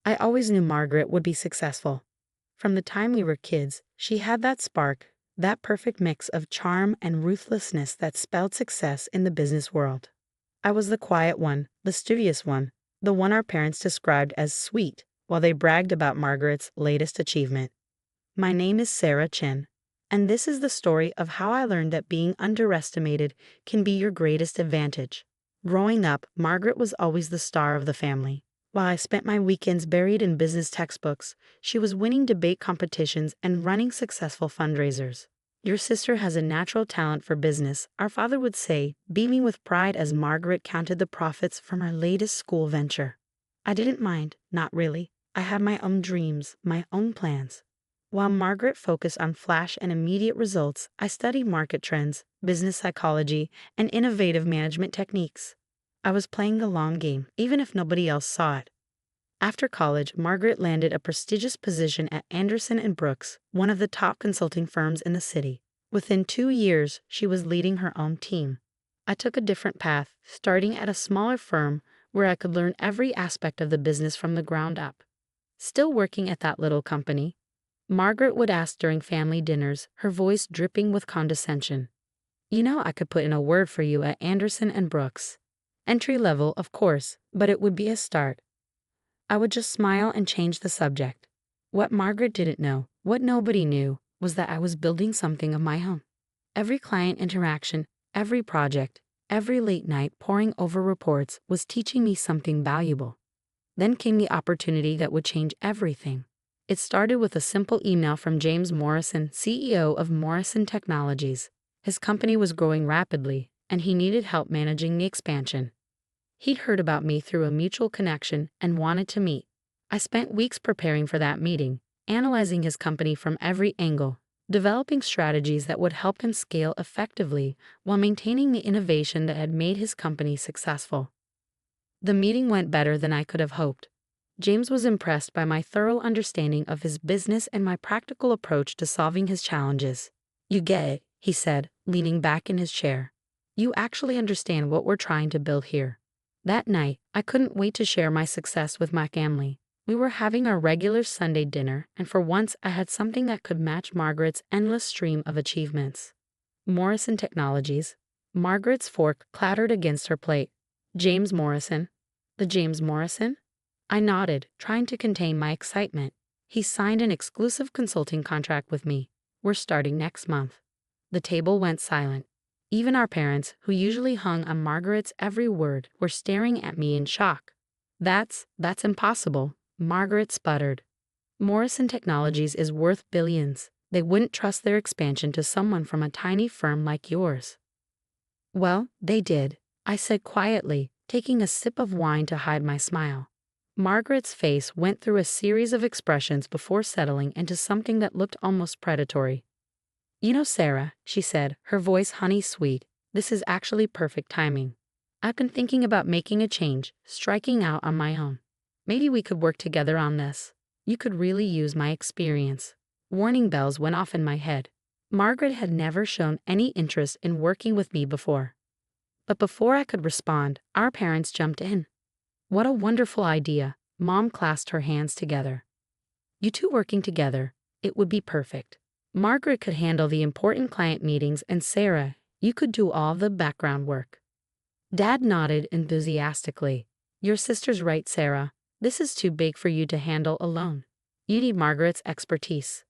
I always knew Margaret would be successful. From the time we were kids, she had that spark, that perfect mix of charm and ruthlessness that spelled success in the business world. I was the quiet one, the studious one, the one our parents described as sweet, while they bragged about Margaret's latest achievement. My name is Sarah Chen, and this is the story of how I learned that being underestimated can be your greatest advantage. Growing up, Margaret was always the star of the family. While I spent my weekends buried in business textbooks, she was winning debate competitions and running successful fundraisers. Your sister has a natural talent for business, our father would say, beaming with pride as Margaret counted the profits from her latest school venture. I didn't mind, not really. I had my own dreams, my own plans. While Margaret focused on flash and immediate results, I studied market trends, business psychology, and innovative management techniques. I was playing the long game, even if nobody else saw it. After college, Margaret landed a prestigious position at Anderson & Brooks, one of the top consulting firms in the city. Within 2 years, she was leading her own team. I took a different path, starting at a smaller firm where I could learn every aspect of the business from the ground up. Still working at that little company, Margaret would ask during family dinners, her voice dripping with condescension. "You know I could put in a word for you at Anderson & Brooks. Entry level, of course, but it would be a start." I would just smile and change the subject. What Margaret didn't know, what nobody knew, was that I was building something of my own. Every client interaction, every project, every late night poring over reports was teaching me something valuable. Then came the opportunity that would change everything. It started with a simple email from James Morrison, CEO of Morrison Technologies. His company was growing rapidly, and he needed help managing the expansion. He'd heard about me through a mutual connection and wanted to meet. I spent weeks preparing for that meeting, analyzing his company from every angle, developing strategies that would help him scale effectively while maintaining the innovation that had made his company successful. The meeting went better than I could have hoped. James was impressed by my thorough understanding of his business and my practical approach to solving his challenges. "You get it," he said, leaning back in his chair. "You actually understand what we're trying to build here." That night, I couldn't wait to share my success with my family. We were having our regular Sunday dinner, and for once I had something that could match Margaret's endless stream of achievements. Morrison Technologies. Margaret's fork clattered against her plate. "James Morrison." "The James Morrison?" I nodded, trying to contain my excitement. "He signed an exclusive consulting contract with me. We're starting next month." The table went silent. Even our parents, who usually hung on Margaret's every word, were staring at me in shock. That's impossible," Margaret sputtered. "Morrison Technologies is worth billions. They wouldn't trust their expansion to someone from a tiny firm like yours." "Well, they did," I said quietly, taking a sip of wine to hide my smile. Margaret's face went through a series of expressions before settling into something that looked almost predatory. "You know, Sarah," she said, her voice honey-sweet, "this is actually perfect timing. I've been thinking about making a change, striking out on my own. Maybe we could work together on this. You could really use my experience." Warning bells went off in my head. Margaret had never shown any interest in working with me before. But before I could respond, our parents jumped in. "What a wonderful idea," Mom clasped her hands together. "You two working together, it would be perfect. Margaret could handle the important client meetings, and Sarah, you could do all the background work." Dad nodded enthusiastically. "Your sister's right, Sarah. This is too big for you to handle alone. You need Margaret's expertise."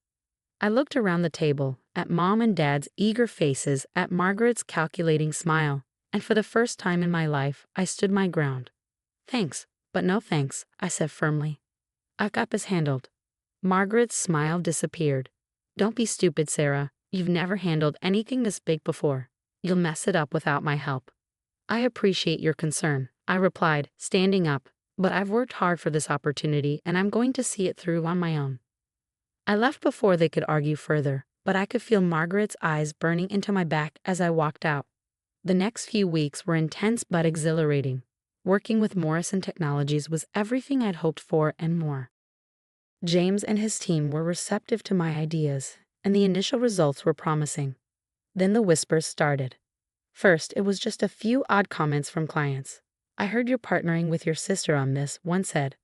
I looked around the table, at Mom and Dad's eager faces, at Margaret's calculating smile, and for the first time in my life, I stood my ground. "Thanks, but no thanks," I said firmly. "I've got this handled." Margaret's smile disappeared. "Don't be stupid, Sarah. You've never handled anything this big before. You'll mess it up without my help." "I appreciate your concern," I replied, standing up, "but I've worked hard for this opportunity and I'm going to see it through on my own." I left before they could argue further, but I could feel Margaret's eyes burning into my back as I walked out. The next few weeks were intense but exhilarating. Working with Morrison Technologies was everything I'd hoped for and more. James and his team were receptive to my ideas, and the initial results were promising. Then the whispers started. First, it was just a few odd comments from clients. "I heard you're partnering with your sister on this," one said.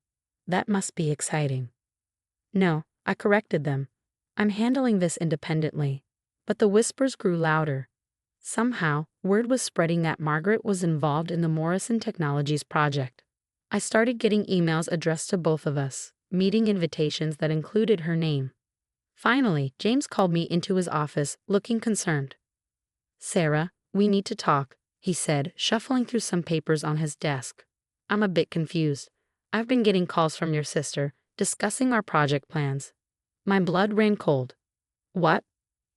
That must be exciting. No, I corrected them. I'm handling this independently. But the whispers grew louder. Somehow, word was spreading that Margaret was involved in the Morrison Technologies project. I started getting emails addressed to both of us, meeting invitations that included her name. Finally, James called me into his office, looking concerned. "Sarah, we need to talk," he said, shuffling through some papers on his desk. "I'm a bit confused. I've been getting calls from your sister, discussing our project plans." My blood ran cold. "What?"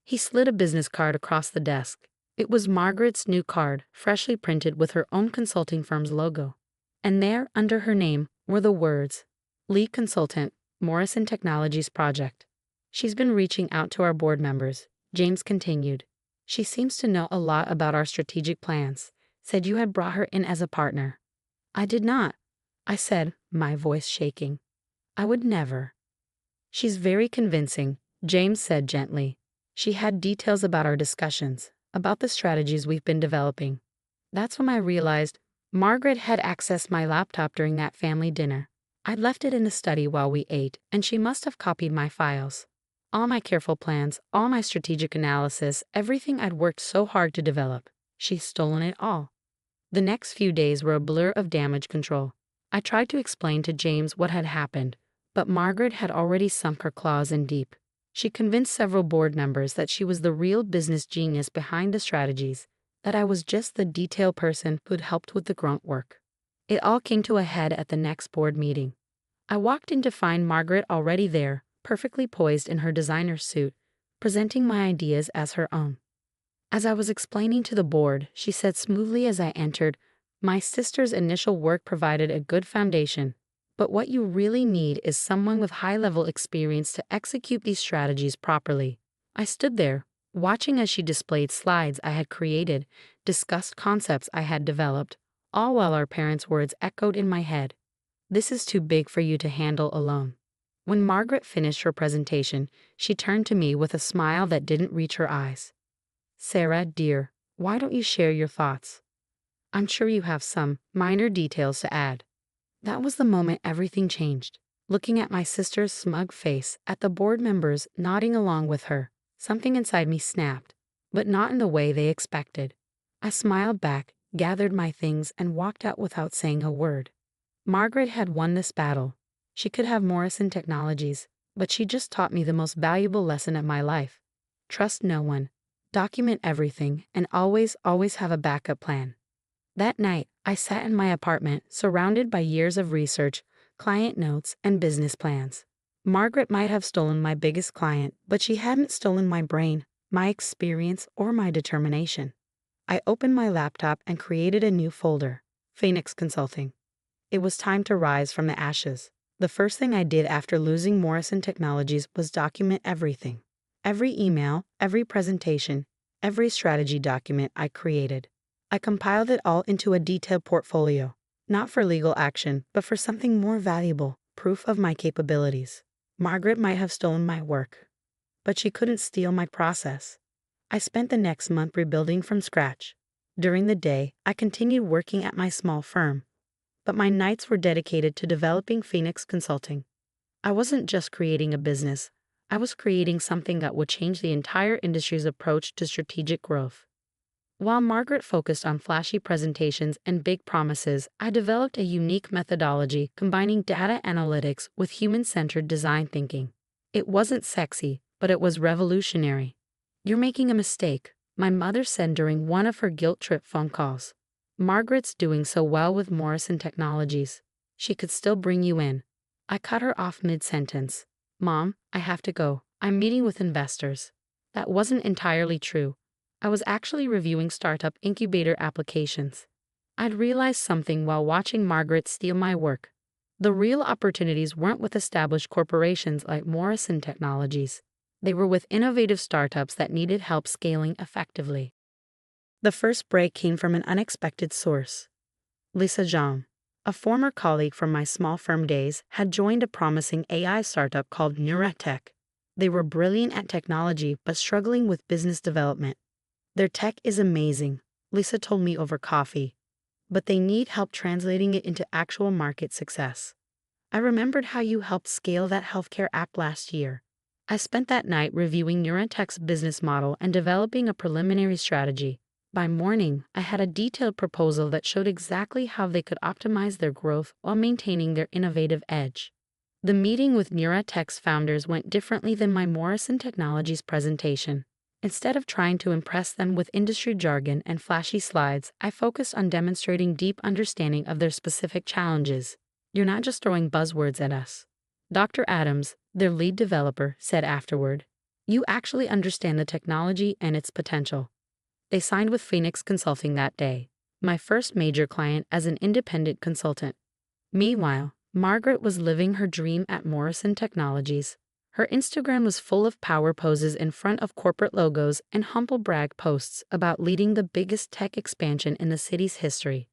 He slid a business card across the desk. It was Margaret's new card, freshly printed with her own consulting firm's logo. And there, under her name, were the words, "Lead Consultant, Morrison Technologies Project." "She's been reaching out to our board members," James continued. "She seems to know a lot about our strategic plans. Said you had brought her in as a partner." "I did not," I said, my voice shaking. "I would never." "She's very convincing," James said gently. "She had details about our discussions, about the strategies we've been developing." That's when I realized Margaret had accessed my laptop during that family dinner. I'd left it in the study while we ate, and she must have copied my files. All my careful plans, all my strategic analysis, everything I'd worked so hard to develop. She's stolen it all. The next few days were a blur of damage control. I tried to explain to James what had happened, but Margaret had already sunk her claws in deep. She convinced several board members that she was the real business genius behind the strategies, that I was just the detail person who'd helped with the grunt work. It all came to a head at the next board meeting. I walked in to find Margaret already there, perfectly poised in her designer's suit, presenting my ideas as her own. As I was explaining to the board, she said smoothly as I entered, "My sister's initial work provided a good foundation, but what you really need is someone with high-level experience to execute these strategies properly." I stood there, watching as she displayed slides I had created, discussed concepts I had developed, all while our parents' words echoed in my head. "This is too big for you to handle alone." When Margaret finished her presentation, she turned to me with a smile that didn't reach her eyes. "Sarah, dear, why don't you share your thoughts? I'm sure you have some minor details to add." That was the moment everything changed. Looking at my sister's smug face, at the board members nodding along with her, something inside me snapped, but not in the way they expected. I smiled back, gathered my things, and walked out without saying a word. Margaret had won this battle. She could have Morrison Technologies, but she just taught me the most valuable lesson of my life. Trust no one. Document everything, and always have a backup plan. That night, I sat in my apartment, surrounded by years of research, client notes, and business plans. Margaret might have stolen my biggest client, but she hadn't stolen my brain, my experience, or my determination. I opened my laptop and created a new folder, Phoenix Consulting. It was time to rise from the ashes. The first thing I did after losing Morrison Technologies was document everything. Every email, every presentation, every strategy document I created. I compiled it all into a detailed portfolio, not for legal action, but for something more valuable, proof of my capabilities. Margaret might have stolen my work, but she couldn't steal my process. I spent the next month rebuilding from scratch. During the day, I continued working at my small firm, but my nights were dedicated to developing Phoenix Consulting. I wasn't just creating a business. I was creating something that would change the entire industry's approach to strategic growth. While Margaret focused on flashy presentations and big promises, I developed a unique methodology combining data analytics with human-centered design thinking. It wasn't sexy, but it was revolutionary. "You're making a mistake," my mother said during one of her guilt trip phone calls. "Margaret's doing so well with Morrison Technologies. She could still bring you in." I cut her off mid-sentence. "Mom, I have to go. I'm meeting with investors." That wasn't entirely true. I was actually reviewing startup incubator applications. I'd realized something while watching Margaret steal my work. The real opportunities weren't with established corporations like Morrison Technologies. They were with innovative startups that needed help scaling effectively. The first break came from an unexpected source. Lisa Zhang, a former colleague from my small firm days, had joined a promising AI startup called Neurotech. They were brilliant at technology but struggling with business development. "Their tech is amazing," Lisa told me over coffee, "but they need help translating it into actual market success." I remembered how you helped scale that healthcare app last year. I spent that night reviewing Neurotech's business model and developing a preliminary strategy. By morning, I had a detailed proposal that showed exactly how they could optimize their growth while maintaining their innovative edge. The meeting with Neurotech's founders went differently than my Morrison Technologies presentation. Instead of trying to impress them with industry jargon and flashy slides, I focused on demonstrating deep understanding of their specific challenges. You're not just throwing buzzwords at us. Dr. Adams, their lead developer, said afterward. You actually understand the technology and its potential. They signed with Phoenix Consulting that day, my first major client as an independent consultant. Meanwhile, Margaret was living her dream at Morrison Technologies. Her Instagram was full of power poses in front of corporate logos and humble brag posts about leading the biggest tech expansion in the city's history.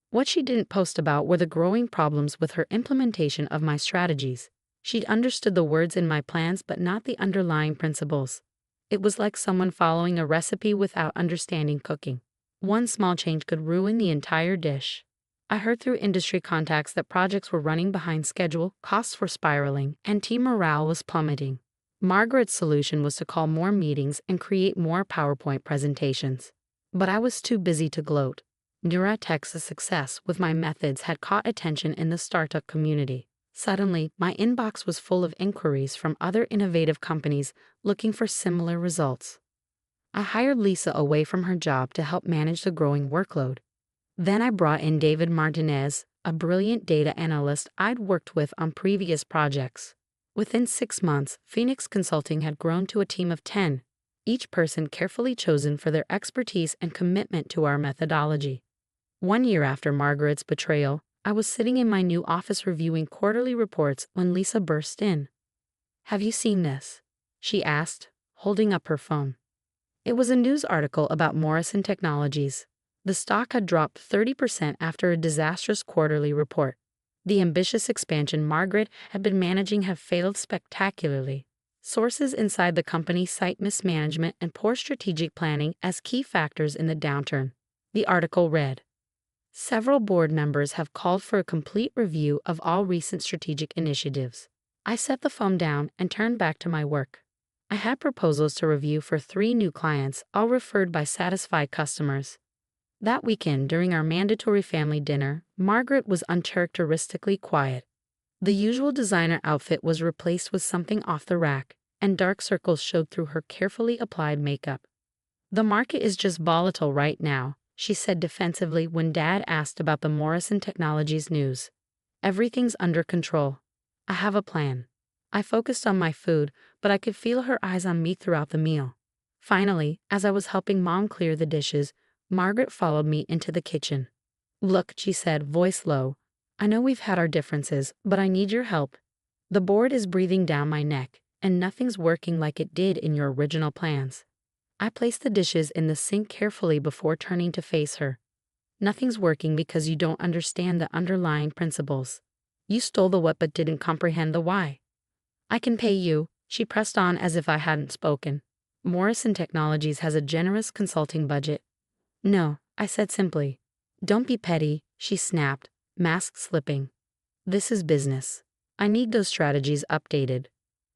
What she didn't post about were the growing problems with her implementation of my strategies. She'd understood the words in my plans but not the underlying principles. It was like someone following a recipe without understanding cooking. One small change could ruin the entire dish. I heard through industry contacts that projects were running behind schedule, costs were spiraling, and team morale was plummeting. Margaret's solution was to call more meetings and create more PowerPoint presentations. But I was too busy to gloat. Neurotech's success with my methods had caught attention in the startup community. Suddenly, my inbox was full of inquiries from other innovative companies looking for similar results. I hired Lisa away from her job to help manage the growing workload. Then I brought in David Martinez, a brilliant data analyst I'd worked with on previous projects. Within 6 months, Phoenix Consulting had grown to a team of 10, each person carefully chosen for their expertise and commitment to our methodology. 1 year after Margaret's betrayal, I was sitting in my new office reviewing quarterly reports when Lisa burst in. Have you seen this? She asked, holding up her phone. It was a news article about Morrison Technologies. The stock had dropped 30% after a disastrous quarterly report. The ambitious expansion Margaret had been managing had failed spectacularly. Sources inside the company cite mismanagement and poor strategic planning as key factors in the downturn. The article read, several board members have called for a complete review of all recent strategic initiatives. I set the phone down and turned back to my work. I had proposals to review for 3 new clients, all referred by satisfied customers. That weekend, during our mandatory family dinner, Margaret was uncharacteristically quiet. The usual designer outfit was replaced with something off the rack, and dark circles showed through her carefully applied makeup. The market is just volatile right now, she said defensively when Dad asked about the Morrison Technologies news. Everything's under control. I have a plan. I focused on my food, but I could feel her eyes on me throughout the meal. Finally, as I was helping Mom clear the dishes, Margaret followed me into the kitchen. Look, she said, voice low. I know we've had our differences, but I need your help. The board is breathing down my neck, and nothing's working like it did in your original plans. I placed the dishes in the sink carefully before turning to face her. Nothing's working because you don't understand the underlying principles. You stole the what but didn't comprehend the why. I can pay you, she pressed on as if I hadn't spoken. Morrison Technologies has a generous consulting budget. No, I said simply. Don't be petty, she snapped, mask slipping. This is business. I need those strategies updated.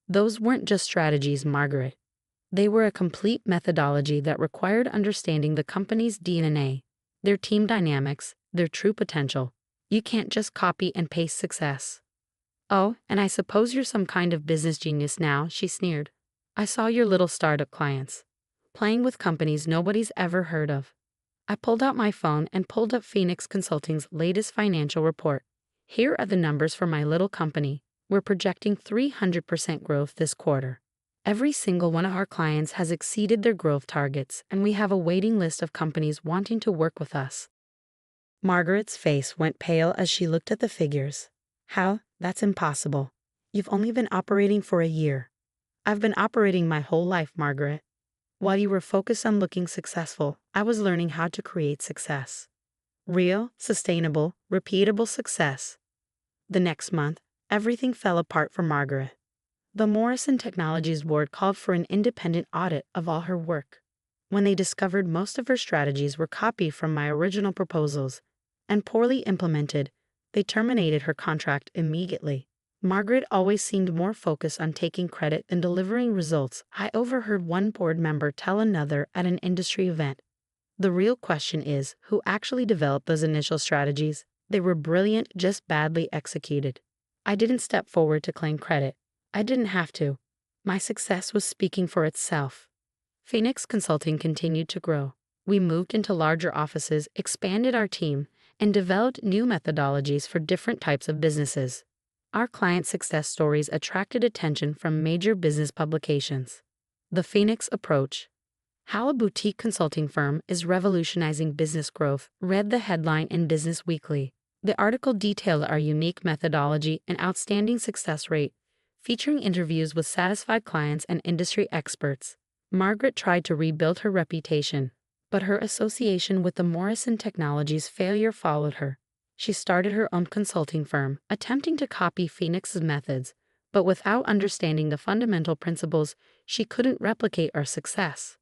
Those weren't just strategies, Margaret. They were a complete methodology that required understanding the company's DNA, their team dynamics, their true potential. You can't just copy and paste success. Oh, and I suppose you're some kind of business genius now, she sneered. I saw your little startup clients. Playing with companies nobody's ever heard of. I pulled out my phone and pulled up Phoenix Consulting's latest financial report. Here are the numbers for my little company. We're projecting 300% growth this quarter. Every single one of our clients has exceeded their growth targets, and we have a waiting list of companies wanting to work with us. Margaret's face went pale as she looked at the figures. How? That's impossible. You've only been operating for a year. I've been operating my whole life, Margaret. While you were focused on looking successful, I was learning how to create success. Real, sustainable, repeatable success. The next month, everything fell apart for Margaret. The Morrison Technologies board called for an independent audit of all her work. When they discovered most of her strategies were copied from my original proposals and poorly implemented, They terminated her contract immediately. Margaret always seemed more focused on taking credit than delivering results. I overheard one board member tell another at an industry event, "The real question is, who actually developed those initial strategies? They were brilliant, just badly executed." I didn't step forward to claim credit. I didn't have to. My success was speaking for itself. Phoenix Consulting continued to grow. We moved into larger offices, expanded our team, and developed new methodologies for different types of businesses. Our client success stories attracted attention from major business publications. The Phoenix Approach: How a Boutique Consulting Firm is Revolutionizing Business Growth, read the headline in Business Weekly. The article detailed our unique methodology and outstanding success rate, featuring interviews with satisfied clients and industry experts. Margaret tried to rebuild her reputation, but her association with the Morrison Technologies failure followed her. She started her own consulting firm, attempting to copy Phoenix's methods, but without understanding the fundamental principles, she couldn't replicate our success.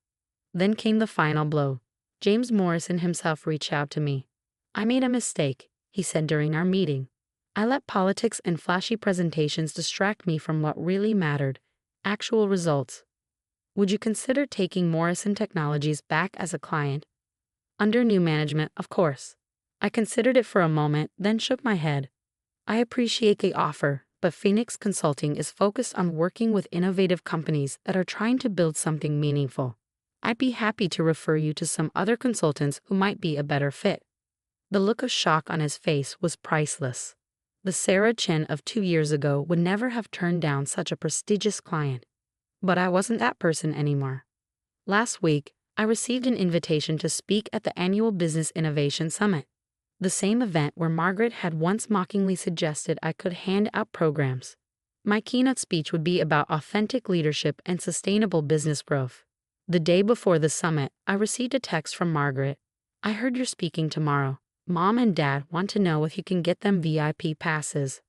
Then came the final blow. James Morrison himself reached out to me. "I made a mistake," he said during our meeting. "I let politics and flashy presentations distract me from what really mattered: actual results. Would you consider taking Morrison Technologies back as a client?" Under new management, of course. I considered it for a moment, then shook my head. I appreciate the offer, but Phoenix Consulting is focused on working with innovative companies that are trying to build something meaningful. I'd be happy to refer you to some other consultants who might be a better fit. The look of shock on his face was priceless. The Sarah Chen of 2 years ago would never have turned down such a prestigious client. But I wasn't that person anymore. Last week, I received an invitation to speak at the annual Business Innovation Summit, the same event where Margaret had once mockingly suggested I could hand out programs. My keynote speech would be about authentic leadership and sustainable business growth. The day before the summit, I received a text from Margaret. "I heard you're speaking tomorrow. Mom and Dad want to know if you can get them VIP passes."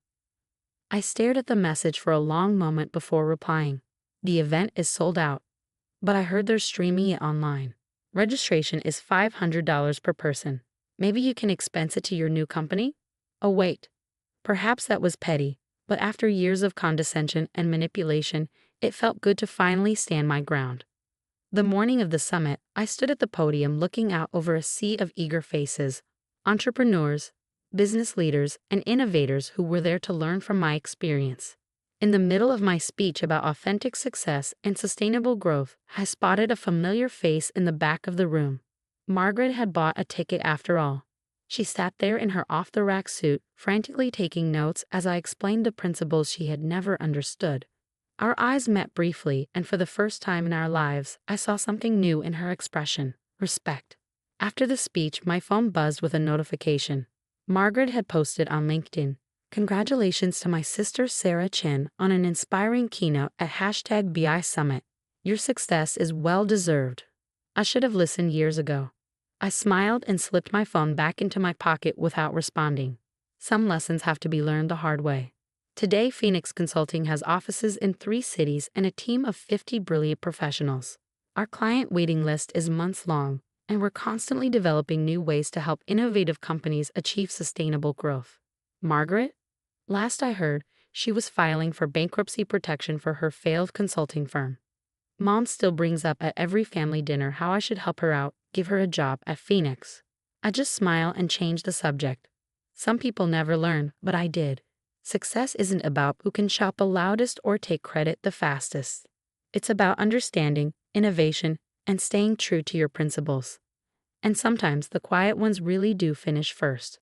I stared at the message for a long moment before replying. "The event is sold out, but I heard they're streaming it online. Registration is $500 per person. Maybe you can expense it to your new company?" Oh wait, perhaps that was petty, but after years of condescension and manipulation, it felt good to finally stand my ground. The morning of the summit, I stood at the podium looking out over a sea of eager faces, entrepreneurs, business leaders, and innovators who were there to learn from my experience. In the middle of my speech about authentic success and sustainable growth, I spotted a familiar face in the back of the room. Margaret had bought a ticket after all. She sat there in her off-the-rack suit, frantically taking notes as I explained the principles she had never understood. Our eyes met briefly, and for the first time in our lives, I saw something new in her expression: respect. After the speech, my phone buzzed with a notification. Margaret had posted on LinkedIn, "Congratulations to my sister Sarah Chen on an inspiring keynote at #BI Summit. Your success is well deserved." I should have listened years ago. I smiled and slipped my phone back into my pocket without responding. Some lessons have to be learned the hard way. Today, Phoenix Consulting has offices in 3 cities and a team of 50 brilliant professionals. Our client waiting list is months long, and we're constantly developing new ways to help innovative companies achieve sustainable growth. Margaret? Last I heard, she was filing for bankruptcy protection for her failed consulting firm. Mom still brings up at every family dinner how I should help her out, give her a job at Phoenix. I just smile and change the subject. Some people never learn, but I did. Success isn't about who can shout the loudest or take credit the fastest. It's about understanding, innovation, and staying true to your principles. And sometimes the quiet ones really do finish first.